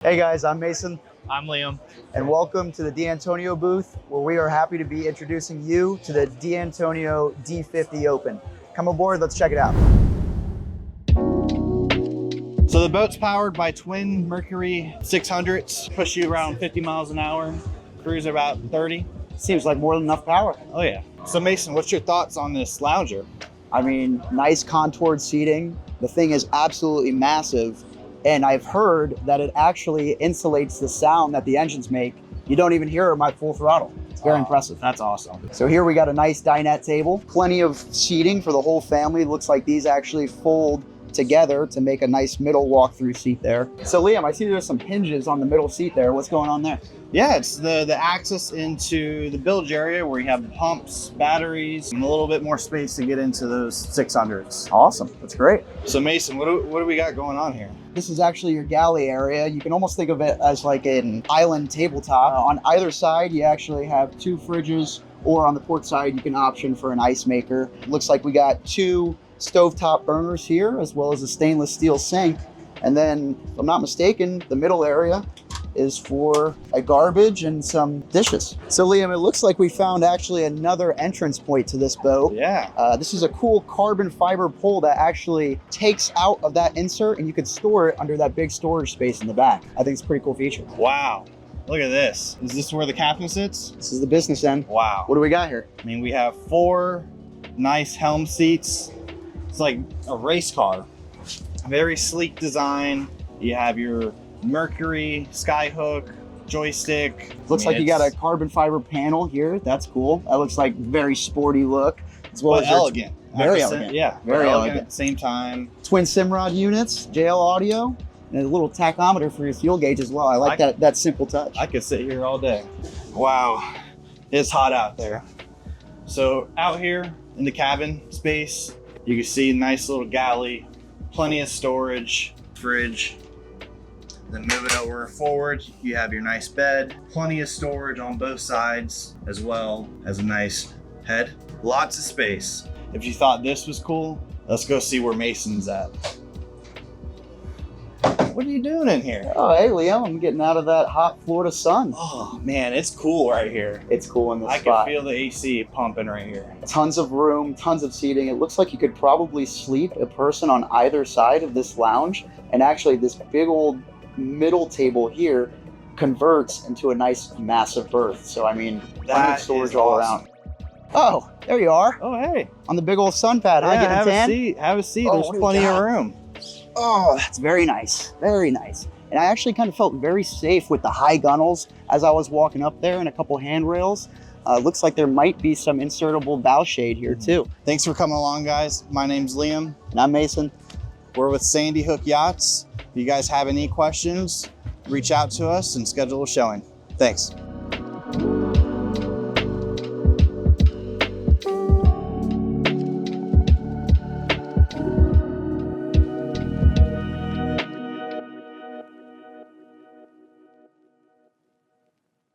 Hey guys, I'm Mason. I'm Liam. And welcome to the D'Antonio booth, where we are happy to be introducing you to the D'Antonio D50 Open. Come aboard, let's check it out. So the boat's powered by twin Mercury 600s, push you around 50 miles an hour, cruise about 30. Seems like more than enough power. Oh yeah. So Mason, what's your thoughts on this lounger? I mean, nice contoured seating. The thing is absolutely massive. And I've heard that it actually insulates the sound that the engines make. You don't even hear them at full throttle. It's very impressive. That's awesome. So here we got a nice dinette table, plenty of seating for the whole family. Looks like these actually fold together to make a nice middle walk-through seat there. So Liam, I see there's some hinges on the middle seat there. What's going on there? Yeah, it's the access into the bilge area where you have pumps, batteries, and a little bit more space to get into those 600s. Awesome, that's great. So Mason, what do we got going on here? This is actually your galley area. You can almost think of it as like an island tabletop. On either side, you actually have two fridges, or on the port side, you can option for an ice maker. Looks like we got two stovetop burners here, as well as a stainless steel sink. And then, if I'm not mistaken, the middle area is for a garbage and some dishes. So Liam, it looks like we found actually another entrance point to this boat. Yeah. This is a cool carbon fiber pole that actually takes out of that insert, and you can store it under that big storage space in the back. I think it's a pretty cool feature. Wow. Look at this. Is this where the captain sits? This is the business end. Wow. What do we got here? I mean, we have 4 nice helm seats. It's like a race car. Very sleek design. You have your Mercury skyhook joystick. Looks like you got a carbon fiber panel here. That's cool. That looks like very sporty look, as well as elegant. Very elegant. Yeah, very elegant at the same time. Twin Simrod units, JL audio, and a little tachometer for your fuel gauge as well. I like that simple touch. I could sit here all day. Wow, it's hot out there. So out here in the cabin space, you can see a nice little galley, plenty of storage, fridge. Then move it over forward, you have your nice bed, plenty of storage on both sides, as well as a nice head. Lots of space. If you thought this was cool, let's go see where Mason's at. What are you doing in here? Oh, hey, Liam, I'm getting out of that hot Florida sun. Oh man, it's cool right here. It's cool in this spot. I can feel the AC pumping right here. Tons of room, tons of seating. It looks like you could probably sleep a person on either side of this lounge. And actually this big old middle table here converts into a nice massive berth. So I mean, plenty of storage all around. Oh, there you are. Oh, hey. On the big old sun pad. Yeah, have a seat. Have a seat. There's plenty of room. Oh, that's very nice. Very nice. And I actually kind of felt very safe with the high gunnels as I was walking up there, and a couple handrails. Looks like there might be some insertable bow shade here too. Thanks for coming along, guys. My name's Liam. And I'm Mason. We're with Sandy Hook Yachts. If you guys have any questions, reach out to us and schedule a showing. Thanks.